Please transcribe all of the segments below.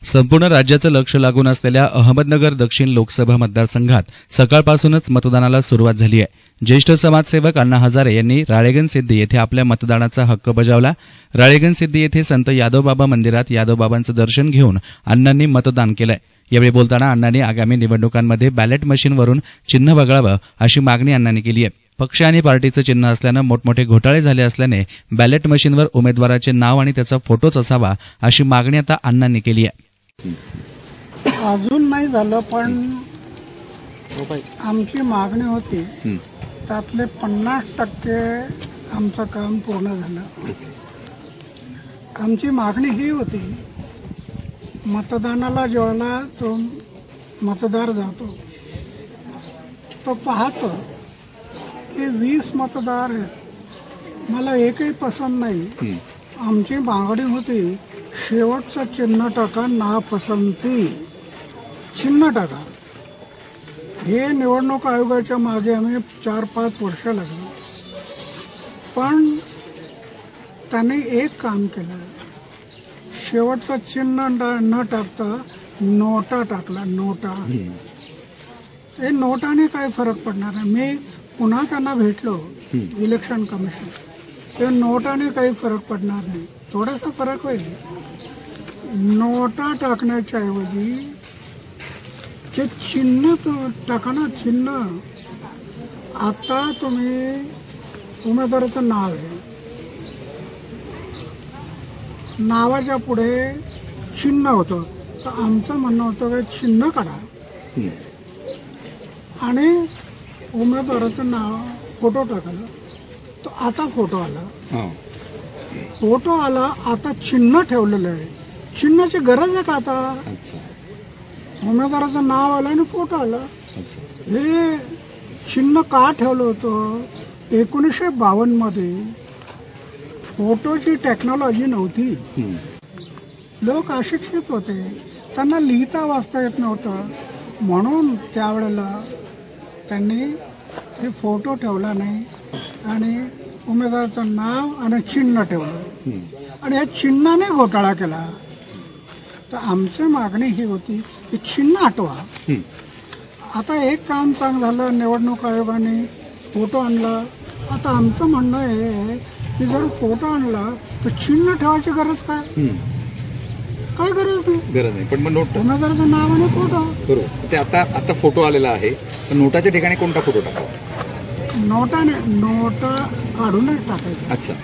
संपूर्ण राज्याचं लक्ष लागून असलेल्या अहमदनगर दक्षिण लोकसभा मतदारसंघात सकाळपासूनच मतदानाला सुरुवात झाली आहे. ज्येष्ठ समाजसेवक अण्णा हजारे यांनी राळेगणसिद्धी येथे आपल्या मतदानाचा हक्क बजावला. राळेगणसिद्धी येथे संत यादवबाबा मंदिरात यादवबाबांचं दर्शन घेऊन अण्णांनी मतदान केलंय. यावेळी बोलताना अण्णांनी आगामी निवडणुकांमध्ये बॅलेट मशीनवरून चिन्ह वगळावं अशी मागणी अण्णांनी केली आहे. पक्ष आणि पार्टीचं चिन्ह असल्यानं मोठमोठे घोटाळे झाले असल्याने बॅलेट मशीनवर उमेदवाराचे नाव आणि त्याचा फोटोच असावा अशी मागणी आता अण्णांनी केली आहे. अजून नाही झालं, पण आमची मागणी होती त्यातले 50% आमचं काम पूर्ण झालं. आमची मागणी ही होती, मतदानाला ज्यावेळेला तो मतदार जातो तो पाहतो की 20 मतदार आहेत, मला एकही पसंत नाही. आमची मागणी होती शेवटचं चिन्ह टाका, नापसंती चिन्ह टाका. हे निवडणूक आयोगाच्या मागे आम्ही 4-5 वर्ष लागलो, पण त्यांनी एक काम केलं, शेवटचं चिन्ह न टाकता नोटा टाकला. नोटा, हे नोटाने काय फरक पडणार आहे? मी पुन्हा त्यांना भेटलो इलेक्शन कमिशन, ते नोटाने काही फरक पडणार नाही, थोडासा फरक होईल. नोटा टाकण्याच्या ऐवजी ते चिन्ह टाका ना, चिन्ह. आता तुम्ही उमेदवाराचं नाव आहे, नावाच्या पुढे चिन्ह होतं, तर आमचं म्हणणं होतं की चिन्ह काढा आणि उमेदवाराचं नाव, फोटो टाकलं. तो आता फोटो आला, फोटो आला, आता चिन्ह ठेवलेलं आहे. चिन्हाची गरज आहे का आता? उमेदवाराचं नाव आलं आणि फोटो आला. हे चिन्ह का ठेवलं होतं? 1952 मध्ये फोटोची टेक्नॉलॉजी नव्हती, लोक अशिक्षित होते, त्यांना लिहिता वाचता येत नव्हतं, म्हणून त्यावेळेला त्यांनी हे फोटो ठेवला नाही आणि उमेदवाराचं नाव आणि चिन्ह ठेवलं आणि या चिन्हाने घोटाळा केला. तर आमची मागणी ही होती की चिन्ह हटवा. आता एक काम चांगलं झालं, निवडणूक आयोगाने फोटो आणला. आता आमचं म्हणणं आहे की जर फोटो आणला तर चिन्ह ठेवायची गरज काय? काय गरज नाही. पण मग नोट, उमेदवाराचं नाव आणि फोटो, बरोबर. ते आता फोटो आलेला आहे, तर नोटाच्या ठिकाणी कोणता फोटो टाकावा? नोटाने, नोटा काढूनच टाकायचं. अच्छा,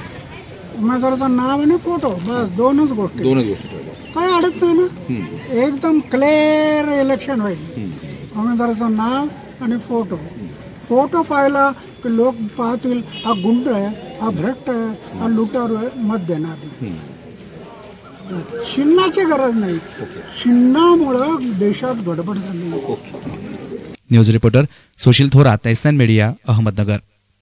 उमेदवाराचं नाव आणि फोटो, बस दोनच गोष्टी. काय अडत नाही ना, एकदम क्लिअर इलेक्शन होईल. उमेदवाराचं नाव आणि फोटो. फोटो पाहिला की लोक पाहतील हा गुंड आहे, हा भ्रष्ट आहे, हा लुटारू आहे, मत देणार नाही. चिन्हाची गरज नाही, चिन्हामुळं देशात गडबड झाली. News reporter Sushil Thorat, SN media, Ahmednagar.